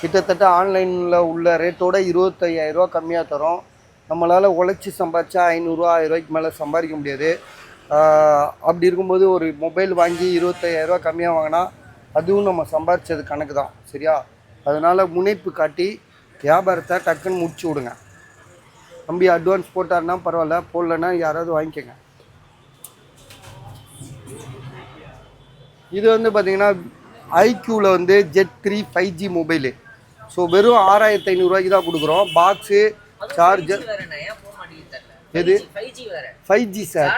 கிட்டத்தட்ட ஆன்லைனில் உள்ள ரேட்டோட 25,000 ரூபா கம்மியாக தரோம். நம்மளால் உழைச்சி சம்பாதிச்சா 500 ரூபா 1000 ரூபாய்க்கு மேலே சம்பாதிக்க முடியாது. அப்படி இருக்கும்போது ஒரு மொபைல் வாங்கி 25,000 ரூபா கம்மியாக வாங்கினா அதுவும் நம்ம சம்பாதிச்சது கணக்கு தான். சரியா? அதனால் முனைப்பு காட்டி வியாபாரத்தை டக்குன்னு முடிச்சு விடுங்க. தம்பி அட்வான்ஸ் போட்டாருன்னா பரவாயில்ல, போடலன்னா யாராவது வாங்கிக்கோங்க. இது வந்து பார்த்திங்கன்னா ஐக்யூவில் வந்து Z3 5G மொபைலு. ஸோ வெறும் 6,500 ரூபாய்க்கு தான் கொடுக்குறோம். Box charger. எது 5G சார்?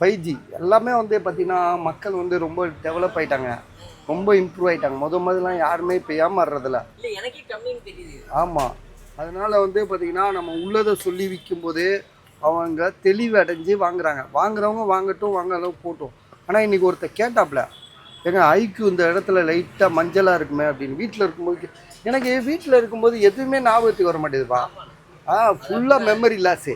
5G எல்லாமே வந்து பார்த்திங்கன்னா மக்கள் வந்து ரொம்ப டெவலப் ஆகிட்டாங்க, ரொம்ப இம்ப்ரூவ் ஆகிட்டாங்க. முதல்லாம் யாருமே இப்போ ஏமாறுறதில்ல. ஆமாம். அதனால் வந்து பார்த்திங்கன்னா நம்ம உள்ளதை சொல்லி விற்கும்போது அவங்க தெளிவு அடைஞ்சு வாங்குறவங்க வாங்கட்டும், வாங்கலாம் போட்டோம். ஆனால் இன்றைக்கி ஒருத்தர் கேட்டாப்புல, ஏங்க ஐக்யூ இந்த இடத்துல லைட்டாக மஞ்சளாக இருக்குமே அப்படின்னு. வீட்டில் இருக்கும்போது எனக்கு வீட்டில் இருக்கும்போது எதுவுமே ஞாபகத்துக்கு வர மாட்டேதுப்பா. ஃபுல்லாக மெமரி லாஸு.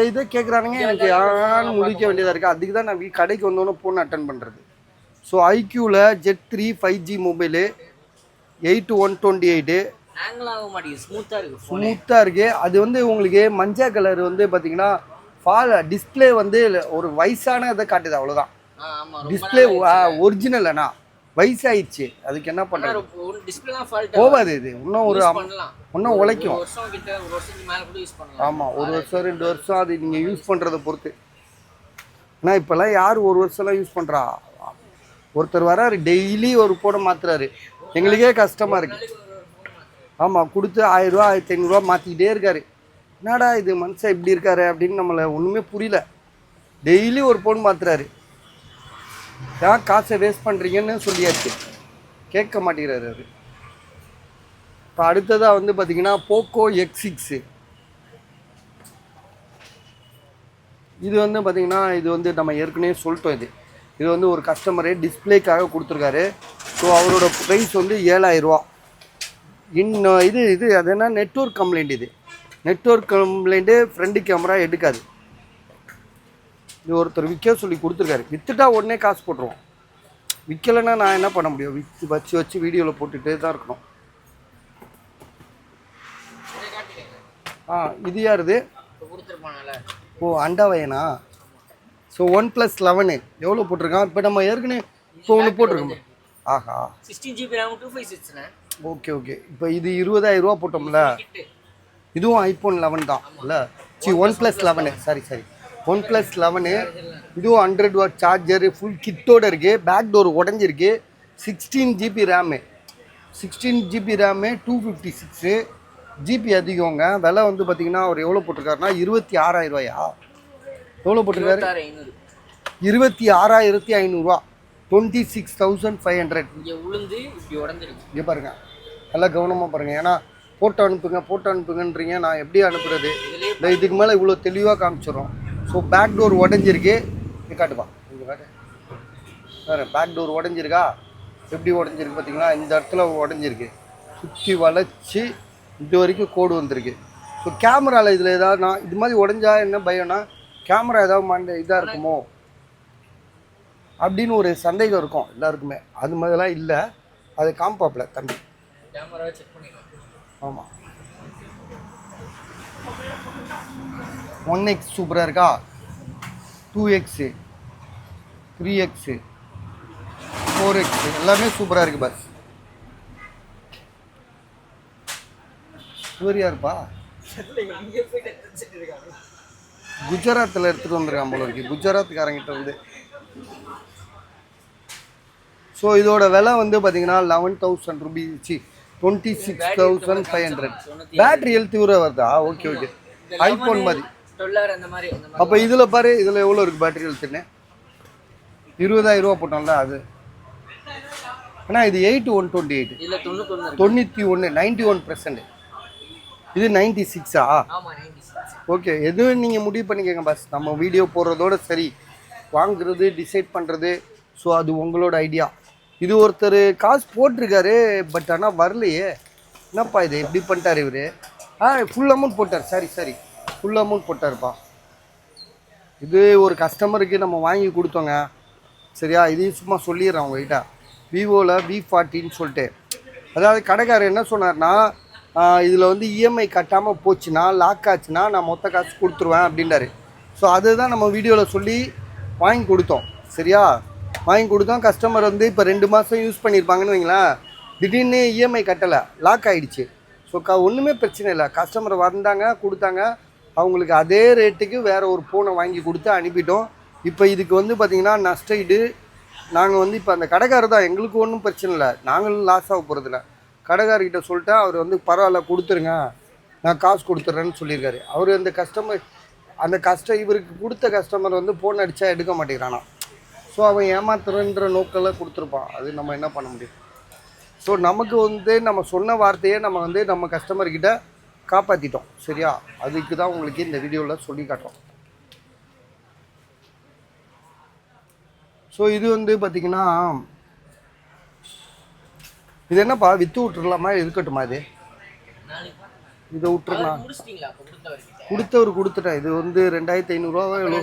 இதை கேட்குறானுங்க. எனக்கு யாரும் முடிக்க வேண்டியதாக இருக்குது. அதுக்கு தான் நான் கடைக்கு வந்தோன்னே ஃபோன் அட்டன் பண்ணுறது. ஸோ ஐக்யூவில் Z3 5G மொபைலு 8128 ஸ்மூத்தாக இருக்குது. அது வந்து உங்களுக்கு மஞ்சள் கலர் வந்து பார்த்திங்கன்னா டிஸ்பிளே வந்து ஒரு வயசான இதை காட்டுது, அவ்வளோதான். டிஸ்பிளே ஒரிஜினல் அண்ணா வயசாயிடுச்சு, அதுக்கு என்ன பண்ணுறது? போகாது இது. இன்னும் உழைக்கும். ஆமாம், 1 வருஷம் 2 வருஷம் அது நீங்கள் யூஸ் பண்ணுறதை பொறுத்து. ஆனால் இப்போல்லாம் யார் 1 வருஷம்லாம் யூஸ் பண்ணுறா? ஒருத்தர் வராரு டெய்லி ஒரு போட மாற்றுறாரு. எங்களுக்கே கஷ்டமாக இருக்குது. ஆமாம், கொடுத்து 1000 ரூபா 1500 ரூபா மாற்றிக்கிட்டே இருக்காரு. என்னடா இது மனுஷன் இப்படி இருக்காரு அப்படின்னு நம்மளை ஒன்றுமே புரியல. டெய்லி ஒரு ஃபோன் மாற்றுறாரு. ஏன் காசை வேஸ்ட் பண்ணுறீங்கன்னு சொல்லியாச்சு, கேட்க மாட்டேங்கிறாரு அது. இப்போ அடுத்ததாக வந்து பார்த்திங்கன்னா போக்கோ X6. இது வந்து பார்த்திங்கன்னா இது வந்து நம்ம ஏற்கனவே சொல்லிட்டோம். இது வந்து ஒரு கஸ்டமரே டிஸ்பிளேக்காக கொடுத்துருக்காரு. ஸோ அவரோட ப்ரைஸ் வந்து 7,000 ரூபா. இன்னும் இது அது என்ன நெட்வொர்க் கம்ப்ளைண்ட். இது நெட்வொர்க் கம்ப்ளைண்ட்டு, ஃப்ரண்ட் கேமரா எடுக்காது. இது ஒருத்தர் விற்க சொல்லி கொடுத்துருக்காரு. விற்றுட்டா உடனே காசு போட்டுருவோம். விற்கலைன்னா நான் என்ன பண்ண முடியும்? வச்சு வீடியோவில் போட்டுகிட்டே தான் இருக்கணும். இது யாருது? அண்டாவையனா? ஸோ OnePlus 11 எவ்வளோ போட்டிருக்கான்? இப்போ நம்ம ஏற்கனவே இப்போ ஒன்று போட்டிருக்கோம். ஆஹா, 16GB RAM 256. ஓகே. இப்போ இது 20,000 ரூபா போட்டோம்ல. இதுவும் iPhone 11 தான் இல்லை? OnePlus 11. சரி OnePlus 11 இதுவும் 100 வாட் சார்ஜரு ஃபுல் கிட்டோடு இருக்குது. பேக் டோர் உடஞ்சிருக்கு. 16 GB ரேமு 256 ஜிபி அதிகங்க. விலை வந்து பார்த்தீங்கன்னா அவர் எவ்வளோ போட்டிருக்காருன்னா 26,000 ரூபாயா? எவ்வளோ போட்டிருக்காரு? 26,500 26,500. இங்கே உளுந்து இப்படி உடஞ்சிருக்கு. இங்கே பாருங்க, நல்லா கவனமாக பாருங்கள். ஏன்னா ஃபோட்டோ அனுப்புங்கன்றீங்க, நான் எப்படி அனுப்புறது? இல்லை இதுக்கு மேலே இவ்வளோ தெளிவாக காமிச்சிடும். ஸோ பேக் டோர் உடஞ்சிருக்கு. இது காட்டுப்பா, இங்கே காட்டு வேறு. பேக் டோர் உடஞ்சிருக்கா? எப்படி உடஞ்சிருக்கு பார்த்தீங்களா? இந்த இடத்துல உடஞ்சிருக்கு. சுற்றி வளைச்சி இது வரைக்கும் கோடு வந்திருக்கு. ஸோ கேமராவில் இதில் ஏதாவது நான் இது மாதிரி உடஞ்சா என்ன பயம்னா கேமரா ஏதாவது இதாக இருக்குமோ அப்படின்னு ஒரு சந்தேகம் இருக்கும் எல்லாருக்குமே. அது மாதிரிலாம் இல்லை. அது காம்பாப்பில் தம்பி கேமராவை செக் பண்ணிக்கலாம். ஆமாம். 1x சூப்பராக இருக்கா? 2x 3x 4x எல்லாமே சூப்பராக இருக்குது. பஸ் இவர் யாருப்பா? குஜராத்தில் எடுத்துகிட்டு வந்துருக்கான் போல இருக்கு, குஜராத்துக்காரங்கிட்ட வந்து. ஸோ இதோட விலை வந்து பார்த்தீங்கன்னா 11,000 ரூபீஸ் 26,500. பேட்ரி ஹெல்த் இவ்வளோ வருதா? ஓகே ஓகே, ஐஃபோன் மாதிரி. அப்போ இதில் பாரு, இதில் எவ்வளோ இருக்குது பேட்ரி ஹெல்த்துன்னு? 20,000 ரூபா போட்டோம்ல அது. ஆனால் இது 8128 91 91%. இது 96ஆ? ஓகே, எதுவும் நீங்கள் முடிவு பண்ணிக்கோங்க பஸ். நம்ம வீடியோ போடுறதோட சரி, வாங்குறது டிசைட் பண்ணுறது ஸோ அது உங்களோட ஐடியா. இது ஒருத்தர் காசு போட்டிருக்காரு, பட் ஆனால் வரலையே. என்னப்பா இது எப்படி பண்ணிட்டார் இவர்? ஃபுல் அமௌண்ட் போட்டார். சரி ஃபுல் அமௌண்ட் போட்டார்ப்பா. இது ஒரு கஸ்டமருக்கு நம்ம வாங்கி கொடுத்தோங்க, சரியா? இதையும் சும்மா சொல்லிடுறேன் உங்ககிட்ட. விவோவில் V40ன்னு சொல்லிட்டு, அதாவது கடைக்காரர் என்ன சொன்னார்னா, இதில் வந்து இஎம்ஐ கட்டாமல் போச்சுன்னா, லாக் ஆச்சுன்னா நான் மொத்த காசு கொடுத்துருவேன் அப்படின்றாரு. ஸோ அதுதான் நம்ம வீடியோவில் சொல்லி வாங்கி கொடுத்தோம், சரியா? வாங்கி கொடுத்தோம். கஸ்டமர் வந்து இப்போ 2 மாதம் யூஸ் பண்ணியிருப்பாங்கன்னு வைங்களேன், திடீர்னு இஎம்ஐ கட்டலை, லாக் ஆகிடுச்சு. ஸோ ஒன்றுமே பிரச்சனை இல்லை. கஸ்டமர் வந்தாங்க, கொடுத்தாங்க, அவங்களுக்கு அதே ரேட்டுக்கு வேறு ஒரு ஃபோனை வாங்கி கொடுத்து அனுப்பிட்டோம். இப்போ இதுக்கு வந்து பார்த்திங்கன்னா நஷ்டஈடு நாங்கள் வந்து இப்போ அந்த கடைக்காரர் தான், எங்களுக்கு ஒன்றும் பிரச்சனை இல்லை, நாங்களும் லாஸ் ஆக போகிறதில்ல. கடைக்காரர்கிட்ட சொல்லிட்டு அவர் வந்து பரவாயில்ல கொடுத்துருங்க, நான் காசு கொடுத்துட்றேன்னு சொல்லியிருக்காரு. அவர் அந்த கஸ்டமர் இவருக்கு கொடுத்த கஸ்டமர் வந்து ஃபோன் அடித்தா எடுக்க மாட்டேங்கிறானா. ஸோ அவன் ஏமாத்துறன்ற நோக்கெல்லாம் கொடுத்துருப்பான். அது நம்ம என்ன பண்ண முடியும்? ஸோ நமக்கு வந்து நம்ம சொன்ன வார்த்தையை நம்ம வந்து நம்ம கஸ்டமர்கிட்ட காப்பாற்றிட்டோம், சரியா? அதுக்கு தான் உங்களுக்கு இந்த வீடியோவில் சொல்லி காட்டுறோம். ஸோ இது வந்து பார்த்திங்கன்னா, இது என்னப்பா விற்று விட்டுருலாமா இருக்கட்டுமா? இது இதை விட்டுருலாம். கொடுத்தவர் கொடுத்துட்டேன். இது வந்து 2,500 ரூபா எவ்வளோ?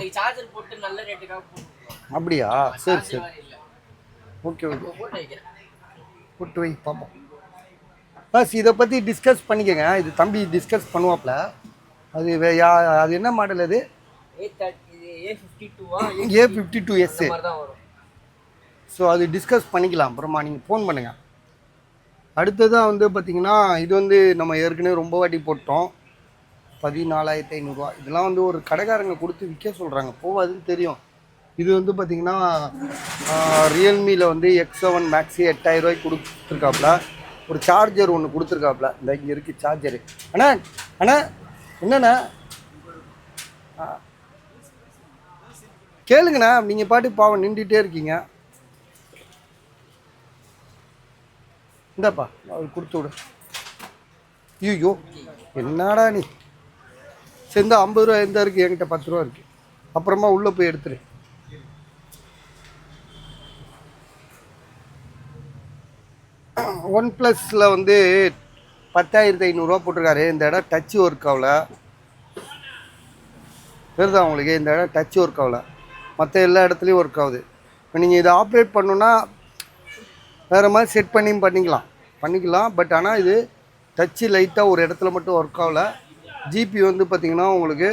அப்படியா? சரி ஓகே போட்டு வை பார்ப்போம். பஸ் இதை பற்றி டிஸ்கஸ் பண்ணிக்கோங்க. இது தம்பி டிஸ்கஸ் பண்ணுவாப்ல. அது அது என்ன மாடல்? அது A52s. ஸோ அது டிஸ்கஸ் பண்ணிக்கலாம் அப்புறமா, நீங்கள் ஃபோன் பண்ணுங்கள். அடுத்ததாக வந்து பார்த்திங்கன்னா, இது வந்து நம்ம ஏற்கனவே ரொம்ப வாட்டி போட்டோம், 14,500 ரூபா. இதெல்லாம் வந்து ஒரு கடைக்காரங்க கொடுத்து விற்க சொல்கிறாங்க, போவாதுன்னு தெரியும். இது வந்து பார்த்திங்கன்னா ரியல்மியில் வந்து X7 மேக்ஸி 8,000 ரூபாய்க்கு கொடுத்துருக்காப்புல. ஒரு சார்ஜர் ஒன்று கொடுத்துருக்காப்புல. இந்த இங்கே இருக்குது சார்ஜரு. அண்ணா என்னண்ணா கேளுங்கண்ணா, நீங்கள் பாட்டு பாவம் நின்றுட்டே இருக்கீங்க. இந்தாப்பா அவர் கொடுத்து விடு. ஐயோ என்னடா நீ சேர்ந்தா 50 ரூபா எந்த இருக்குது? என்கிட்ட 10 ரூபா இருக்குது. அப்புறமா உள்ளே போய் எடுத்துரு. OnePlusல வந்து 10,500 ரூபா போட்டிருக்காரு. இந்த இடம் டச் ஒர்க் ஆகல, வருதா உங்களுக்கு? இந்த இடம் டச் ஒர்க் ஆகல, மற்ற எல்லா இடத்துலையும் ஒர்க் ஆகுது. இப்போ நீங்கள் இதை ஆப்ரேட் பண்ணணுன்னா வேறு மாதிரி செட் பண்ணிக்கலாம். பட் ஆனால் இது டச்சு லைட்டாக ஒரு இடத்துல மட்டும் ஒர்க் ஆகல. ஜிபி வந்து பார்த்திங்கன்னா உங்களுக்கு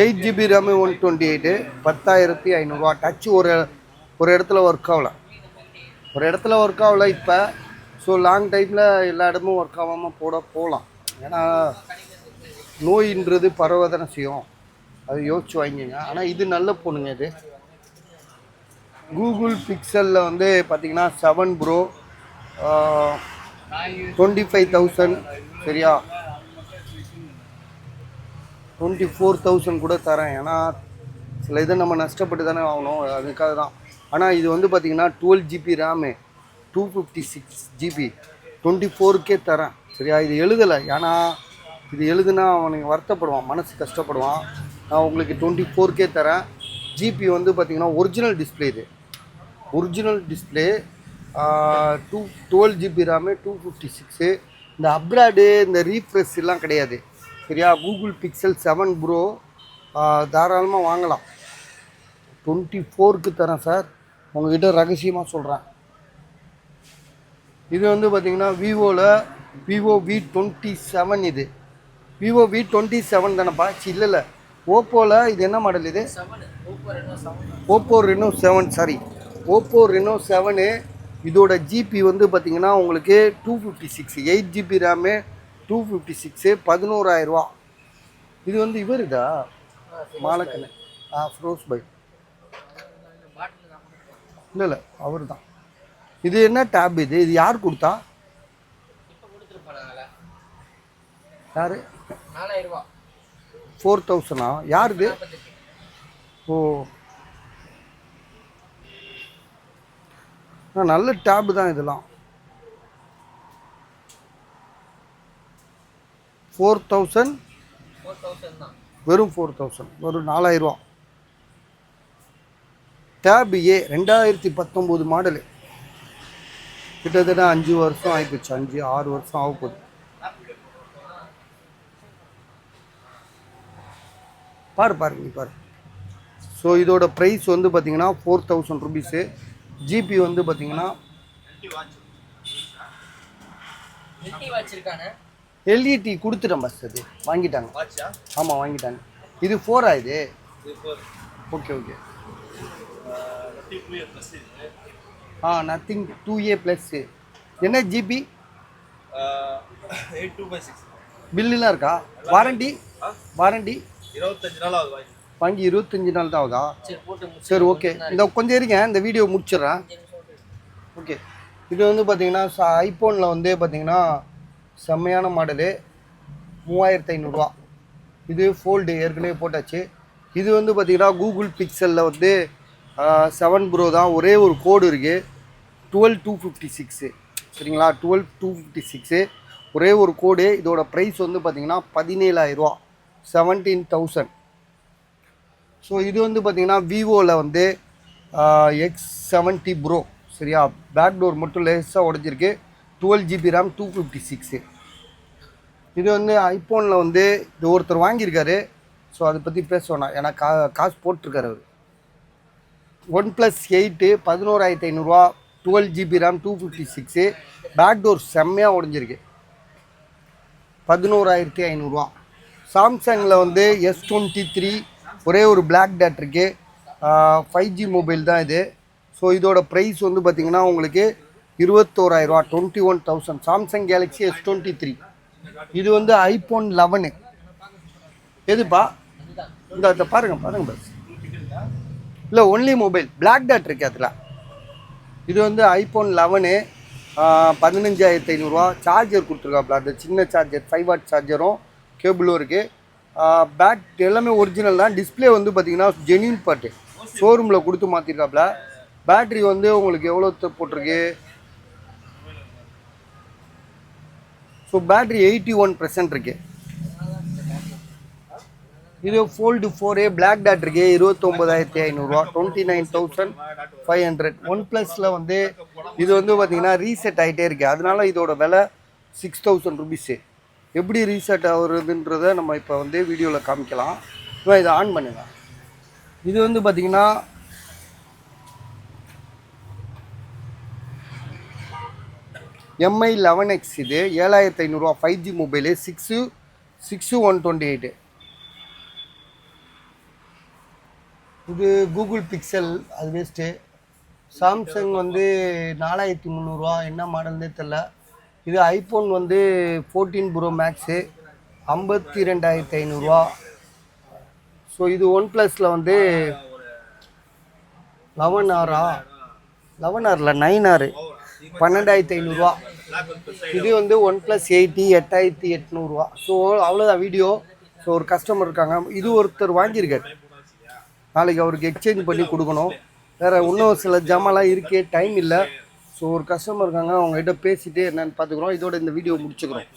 8GB ரேமு 128 10,500 ரூபா. டச்சு ஒரு இடத்துல ஒர்க் ஆகல இப்போ. ஸோ ஸோ லாங் டைமில் எல்லா இடமும் ஒர்க் ஆகாமல் போகலாம். ஏன்னா நோயின்றது பரவதானே செய்யும், அது யோசிச்சு வாங்கிங்க. ஆனால் இது நல்ல ஃபோனுங்க. இது கூகுள் பிக்சலில் வந்து பார்த்தீங்கன்னா 7 ப்ரோ 25,000 சரியா, 24,000 கூட தரேன். ஏன்னா சில இதை நம்ம நஷ்டப்பட்டு தானே ஆகணும், அதுக்காக தான். ஆனால் இது வந்து பார்த்திங்கன்னா 12 GB ரேமு 256 GB 24K தரேன் சரியா. இது எழுதலை, ஏன்னா இது எழுதுனா அவனுக்கு வருத்தப்படுவான், மனசு கஷ்டப்படுவான். நான் உங்களுக்கு 24K தரேன். ஜிபி வந்து பார்த்திங்கன்னா ஒரிஜினல் டிஸ்பிளே, இது ஒரிஜினல் டிஸ்பிளே 12 GB ரேமு 256. இந்த அப்ராடு இந்த ரீஃப்ரெஷ் எல்லாம் கிடையாது சரியா. கூகுள் பிக்சல் 7 ப்ரோ தாராளமாக வாங்கலாம். 24க்கு தரேன் சார், உங்ககிட்ட ரகசியமாக சொல்கிறேன். இது வந்து பார்த்திங்கன்னா விவோ V27. இது விவோ V27 தானேப்பா? இல்லை ஓப்போவில் இது என்ன மாடல்? இது Oppo Reno 7 sorry, Oppo Reno 7. இதோட ஜிபி வந்து பார்த்திங்கன்னா உங்களுக்கு 256, 8 GB ரேமு 256, 11,000 ரூபா. இது வந்து இவர் இதா மாலக்கண்ணு ஃப்ரோஸ் பை இல்லை அவர் தான். இது என்ன டேப்? இது யார் கொடுத்தா? யார்? 4,000 யார் இது? ஓ நல்ல டேப் தான் இதெல்லாம். 4,000 வெறும் 4,000 வெறும் 4,000 ரூபா. டேப் ஏ 2019 மாடலு, கிட்டத்தட்ட 5 வருஷம் ஆகிப்போச்சு, 5-6 வருஷம் ஆக போகுது. பாருங்க நீ பாரு. ஸோ இதோட ப்ரைஸ் வந்து பார்த்தீங்கன்னா 4,000 ருபீஸு. ஜிபி வந்து பார்த்தீங்கன்னா எல்இடி கொடுத்துட்டேன் பஸ், அது வாங்கிட்டாங்க. ஆமாம் வாங்கிட்டாங்க. இது 4 இது. Okay nothing 2A plus. என்ன ஜிபி? 82/6. பில்லுலாம் இருக்கா? வாரண்டி 25 நாள் ஆகுது வாங்கி 25 நாள் தான் ஆகுதா? சரி ஓகே, இந்த கொஞ்சம் இருங்க, இந்த வீடியோ முடிச்சிடுறேன். ஓகே, இது வந்து பார்த்தீங்கன்னா ஐஃபோனில் வந்து பார்த்தீங்கன்னா செம்மையான மாடலு 3,500 ரூபா. இது ஃபோல்டு ஏற்கனவே போட்டாச்சு. இது வந்து பார்த்தீங்கன்னா கூகுள் பிக்சலில் வந்து 7 ப்ரோ தான். ஒரே ஒரு கோடு இருக்குது 12256 சரிங்களா. 12256 ஒரே ஒரு கோடு. இதோட ப்ரைஸ் வந்து பார்த்தீங்கன்னா 17,000 ரூபா, 17,000. ஸோ இது வந்து பார்த்திங்கன்னா விவோவில் வந்து X70 ப்ரோ சரியா. பேக் டோர் மட்டும் லேஸாக உடஞ்சிருக்கு. 12 GB ரேம் 256. இது வந்து ஐஃபோனில் வந்து இது ஒருத்தர் வாங்கியிருக்காரு. ஸோ அதை பற்றி பேச வேணாம், ஏன்னா காசு போட்டிருக்காரு அவர். OnePlus 8 11,500 ரூபா, 12 GB ரேம் 256. பேக் டோர் செம்மையாக உடஞ்சிருக்கு, 11,500 ரூபா. சாம்சங்கில் வந்து S23 ஒரே ஒரு பிளாக் டேட் இருக்குது, 5G மொபைல் தான் இது. ஸோ இதோட ப்ரைஸ் வந்து பார்த்திங்கன்னா உங்களுக்கு 21,000 ரூபா, 21,000. Samsung Galaxy S23. இது வந்து ஐஃபோன் 11. எதுப்பா? இந்த பாருங்க பஸ். இல்லை ஒன்லி மொபைல் பிளாக் டேட் இருக்குது அதில். இது வந்து ஐஃபோன் 11 15,500 ரூபா. சார்ஜர் கொடுத்துருக்காப்புல, அந்த சின்ன சார்ஜர் 5 வாட் சார்ஜரும் கேபிளும் இருக்குது. பேக் எல்லாமே ஒரிஜினல் தான். டிஸ்பிளே வந்து பார்த்திங்கன்னா ஜென்யூன் பார்ட்டு, ஷோரூமில் கொடுத்து மாற்றிருக்காப்புல. பேட்ரி வந்து உங்களுக்கு எவ்வளோ போட்டிருக்கு? ஸோ பேட்ரி 81% இருக்குது. இது ஃபோல்டு 4A பிளாக் டேட் இருக்கு, 29,500 ரூபா, 29,500. OnePlusல வந்து இது வந்து பார்த்தீங்கன்னா ரீசெட் ஆகிட்டே இருக்குது, அதனால இதோட விலை 6,000 ருபீஸு. எப்படி ரீசெட் ஆகுறதுன்றதை நம்ம இப்போ வந்து வீடியோவில் காமிக்கலாம். இதை ஆன் பண்ணுங்க. இது வந்து பார்த்தீங்கன்னா MI 11X. இது 7,500 ரூபா, 5G மொபைலு, 6,128. இது கூகுள் பிக்சல், அது வேஸ்ட்டு. சாம்சங் வந்து 4,300 ரூபா, என்ன மாடல்னே தெரில. இது ஐஃபோன் வந்து 14 ப்ரோ மேக்ஸு 52,500 ஸோ இது ஒன் ப்ளஸில் வந்து 11R 11R 9R 12,500 இது வந்து ஒன் ப்ளஸ் 80 8,800 ஸோ அவ்வளோதான் வீடியோ. ஸோ ஒரு கஸ்டமர் இருக்காங்க, இது ஒருத்தர் வாங்கியிருக்காரு, நாளைக்கு அவருக்கு எக்ஸ்சேஞ்ச் பண்ணி கொடுக்கணும். வேறு இன்னும் சில ஜாமான்லாம் இருக்கே, டைம் இல்லை. ஸோ ஒரு கஸ்டமர் இருக்காங்க, அவங்ககிட்ட பேசிட்டு என்னென்னு பார்த்துக்குறோம். இதோட இந்த வீடியோ முடிச்சுக்கிறோம்.